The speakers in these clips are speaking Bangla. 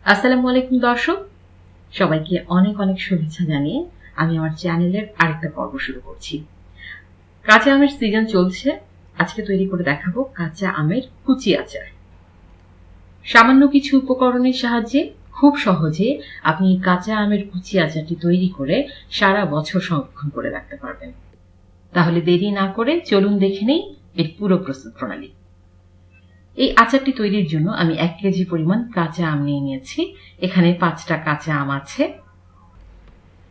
আসসালামু আলাইকুম দর্শক, সবাইকে অনেক অনেক শুভেচ্ছা জানিয়ে আমি আমার চ্যানেলের আরেকটা পর্ব শুরু করছি। কাঁচা আমের সিজন চলছে। আজকে তৈরি করে দেখাবো কাঁচা আমের কুচি আচার। সামান্য কিছু উপকরণের সাহায্যে খুব সহজে আপনি কাঁচা আমের কুচি আচারটি তৈরি করে সারা বছর সংরক্ষণ করে রাখতে পারবেন। তাহলে দেরি না করে চলুন দেখে নেই এর পুরো প্রস্তুত প্রণালী। এই আচারটি তৈরির জন্য আমি 1 কেজি পরিমাণ কাঁচা আম নিয়ে নিয়েছি। এখানে 5টা কাঁচা আম আছে।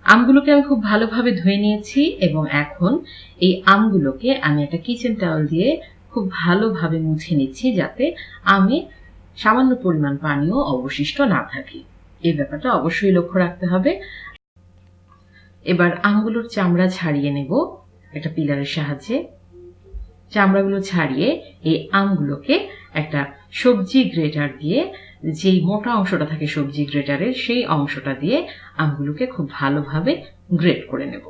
আমগুলোকে আমি খুব ভালোভাবে ধুয়ে নিয়েছি এবং এখন এই আমগুলোকে আমি একটা কিচেন টাওয়েল দিয়ে খুব ভালোভাবে মুছে নিচ্ছি, যাতে আমে সামান্য পরিমাণ পানিও অবশিষ্ট না থাকে। এই ব্যাপারটা অবশ্যই লক্ষ্য রাখতে হবে। এবার আমগুলোর চামড়া ছাড়িয়ে নেব একটা পিলারের সাহায্যে। চামড়াগুলো ছাড়িয়ে এই আমগুলোকে একটা সবজি গ্রেটার দিয়ে, যেই মোটা অংশটা থাকে সবজি গ্রেটারের, সেই অংশটা দিয়ে আমগুলোকে খুব ভালোভাবে গ্রেট করে নেব।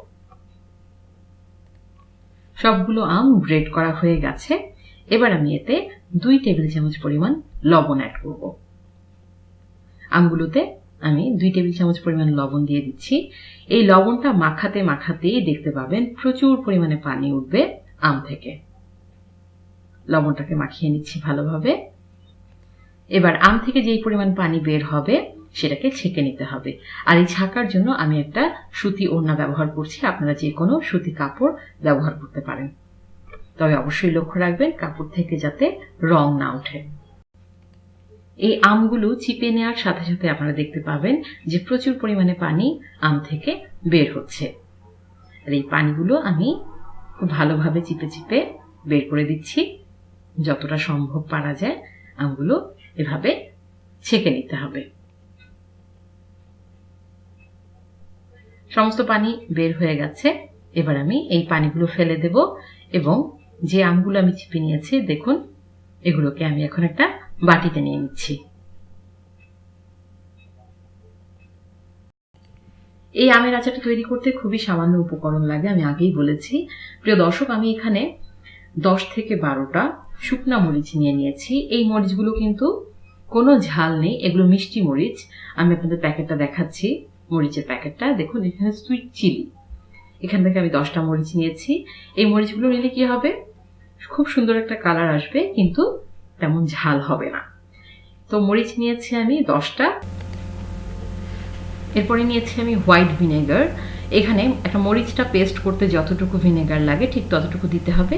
সবগুলো আম গ্রেট করা হয়ে গেছে। এবার আমি এতে 2 টেবিল চামচ পরিমাণ লবণ অ্যাড করব। আমগুলোতে আমি 2 টেবিল চামচ পরিমাণ লবণ দিয়ে দিচ্ছি। এই লবণটা মাখাতে মাখাতেই দেখতে পাবেন প্রচুর পরিমাণে পানি উঠবে আম থেকে। লবণটাকে মাখিয়ে নিচ্ছি ভালোভাবে। এবার আম থেকে যেই পরিমাণ পানি বের হবে সেটাকে ছেঁকে নিতে হবে। আর এই ছাকার জন্য আমি একটা সুতি ওড়না ব্যবহার করছি। আপনারা যে কোনো সুতি কাপড় ব্যবহার করতে পারেন, তবে অবশ্যই লক্ষ্য রাখবেন কাপড় থেকে যাতে রং না ওঠে। এই আমগুলো চিপে নেওয়ার সাথে সাথে আপনারা দেখতে পাবেন যে প্রচুর পরিমাণে পানি আম থেকে বের হচ্ছে। আর এই পানিগুলো আমি খুব ভালোভাবে চিপে চিপে বের করে দিচ্ছি। যতটা সম্ভব পারা যায় আমগুলো এভাবে ছেঁকে নিতে হবে। সমস্ত পানি বের হয়ে গেছে। এবার আমি এই পানিগুলো ফেলে দেব এবং যে আমগুলো আমি চিপে নিয়েছি দেখুন, এগুলোকে আমি এখন একটা বাটিতে নিয়ে নিচ্ছি। এই আমের আচারটা তৈরি করতে খুবই সামান্য উপকরণ লাগে, আমি আগেই বলেছি। প্রিয় দর্শক, আমি এখানে 10 থেকে 12টা শুকনা মরিচ নিয়ে নিয়েছি। এই মরিচগুলো কিন্তু কোনো ঝাল নেই, এগুলো মিষ্টি মরিচ। আমি আপনাদের প্যাকেটটা দেখাচ্ছি, মরিচের প্যাকেটটা দেখুন, এখানে সুইট চিলি। এখান থেকে আমি 10টা মরিচ নিয়েছি। এই মরিচগুলো নিলে কি হবে, খুব সুন্দর একটা কালার আসবে, কিন্তু তেমন ঝাল হবে না। তো মরিচ নিয়েছি আমি 10টা। এরপরে নিয়েছি আমি হোয়াইট ভিনেগার। এখানে একটা মরিচটা পেস্ট করতে যতটুকু ভিনেগার লাগে ঠিক ততটুকু দিতে হবে।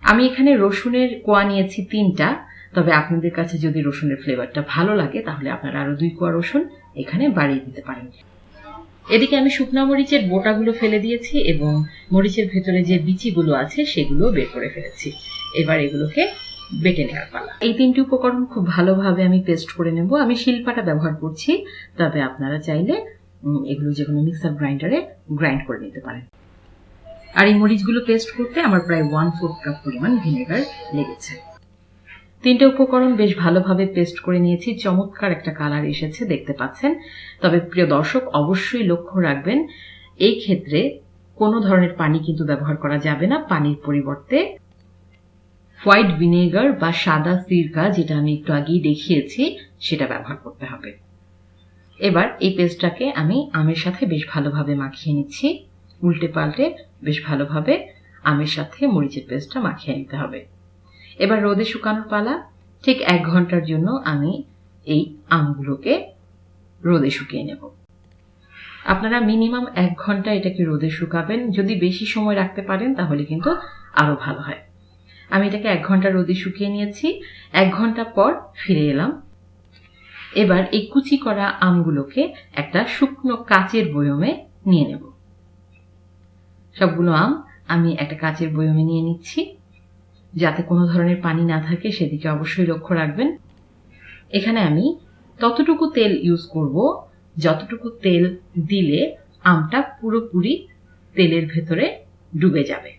আমি এখানে রসুনের কোয়া নিয়েছি 3টা, তবে আপনাদের কাছে যদি রসুনের ফ্লেভারটা ভালো লাগে তাহলে আপনারা আরো 2 কোয়া রসুন এখানে বাড়িয়ে দিতে পারেন। এদিকে আমি শুকনা মরিচের বোটাগুলো ফেলে দিয়েছি এবং মরিচের ভেতরে যে বিচিগুলো আছে সেগুলো বের করে ফেলেছি। এবার এগুলোকে বেটে নেওয়ার পালা। এই 3টি উপকরণ খুব ভালোভাবে আমি পেস্ট করে নেব। আমি শিলপাটা ব্যবহার করছি, তবে আপনারা চাইলে এগুলো যে কোনো মিক্সার গ্রাইন্ডারে গ্রাইন্ড করে নিতে পারেন। আর এই মরিচগুলো পেস্ট করতে আমার প্রায় 1/4 কাপ পরিমাণ ভিনেগার লেগেছে। 3টে উপকরণ বেশ ভালোভাবে পেস্ট করে নিয়েছি। চমৎকার একটা কালার এসেছে, দেখতে পাচ্ছেন। তবে প্রিয় দর্শক, অবশ্যই লক্ষ্য রাখবেন এই ক্ষেত্রে কোনো ধরনের পানি কিন্তু ব্যবহার করা যাবে না। পানির পরিবর্তে হোয়াইট ভিনেগার বা সাদা সিরকা, যেটা আমি একটু আগেই দেখিয়েছি, সেটা ব্যবহার করতে হবে। এবার এই পেস্টটাকে আমি আমের সাথে বেশ ভালোভাবে মাখিয়ে নিচ্ছি। উল্টে পাল্টে বেশ ভালোভাবে আমের সাথে মরিচের পেস্টটা মাখিয়ে নিতে হবে। এবার রোদে শুকানোর পালা। ঠিক 1 ঘন্টার জন্য আমি এই আমগুলোকে রোদে শুকিয়ে নেব। আপনারা মিনিমাম 1 ঘন্টা এটাকে রোদে শুকাবেন। যদি বেশি সময় রাখতে পারেন তাহলে কিন্তু আরো ভালো হয়। আমি এটাকে 1 ঘন্টা রোদে শুকিয়ে নিয়েছি। 1 ঘন্টা পর ফিরে এলাম। এবার এই কুচি করা আমগুলোকে একটা শুকনো কাচের বয়মে নিয়ে নেব। সবগুলো আম আমি একটা কাচের বয়মে নিয়ে নিচ্ছি। যাতে কোনো ধরনের পানি না থাকে সেদিকে অবশ্যই লক্ষ্য রাখবেন। এখানে আমি ততটুকু তেল ইউজ করব যতটুকু তেল দিলে আমটা পুরোপুরি তেলের ভেতরে ডুবে যাবে।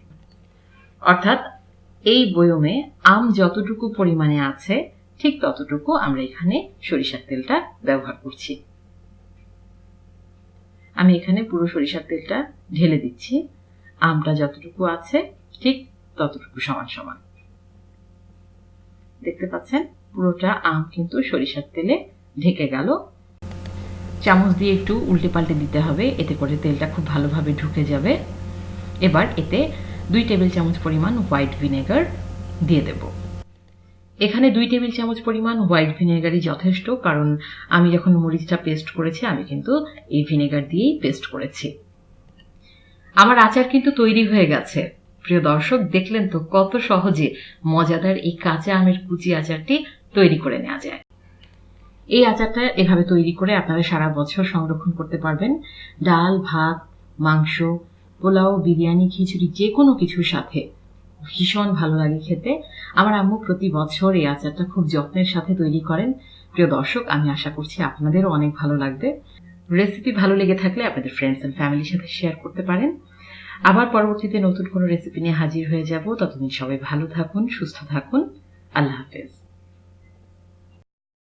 অর্থাৎ এই বয়মে আম যতটুকু পরিমাণে আছে ঠিক ততটুকু আমরা এখানে সরিষার তেলটা ব্যবহার করছি। আমি এখানে পুরো সরিষার তেলটা ঢেলে দিচ্ছি। আমটা যতটুকু আছে ঠিক ততটুকু সমান সমান। দেখতে পাচ্ছেন পুরোটা আম কিন্তু সরিষার তেলে ঢেকে গেল। চামচ দিয়ে একটু উল্টে পাল্টে দিতে হবে, এতে করে তেলটা খুব ভালোভাবে ঢুকে যাবে। এবার এতে 2 টেবিল চামচ পরিমাণ হোয়াইট ভিনেগার দিয়ে দেব। এখানে 2 টেবিল চামচ পরিমাণ হোয়াইট ভিনেগারই যথেষ্ট, কারণ আমি যখন মরিচটা পেস্ট করেছি আমি কিন্তু এই ভিনেগার দিয়েই পেস্ট করেছি। আমার আচার কিন্তু তৈরি হয়ে গেছে। প্রিয় দর্শক, দেখলেন তো কত সহজে মজাদার এই কাঁচা আমের কুচি আচারটি তৈরি করে নেওয়া যায়। এই আচারটা এভাবে তৈরি করে আপনারা সারা বছর সংরক্ষণ করতে পারবেন। ডাল, ভাত, মাংস, পোলাও, বিরিয়ানি, খিচুড়ি যে কোনো কিছুর সাথে ভীষণ ভালো লাগে খেতে। আমার আম্মু প্রতি বছর এই আচারটা খুব যত্নের সাথে তৈরি করেন। প্রিয় দর্শক, আমি আশা করছি আপনাদেরও অনেক ভালো লাগবে। রেসিপি ভালো লেগে থাকলে আপনাদের ফ্রেন্ডস এন্ড ফ্যামিলির সাথে শেয়ার করতে পারেন। আবার পরবর্তীতে নতুন কোনো রেসিপি নিয়ে হাজির হয়ে যাব। ততদিন সবাই ভালো থাকুন, সুস্থ থাকুন। আল্লাহ হাফেজ।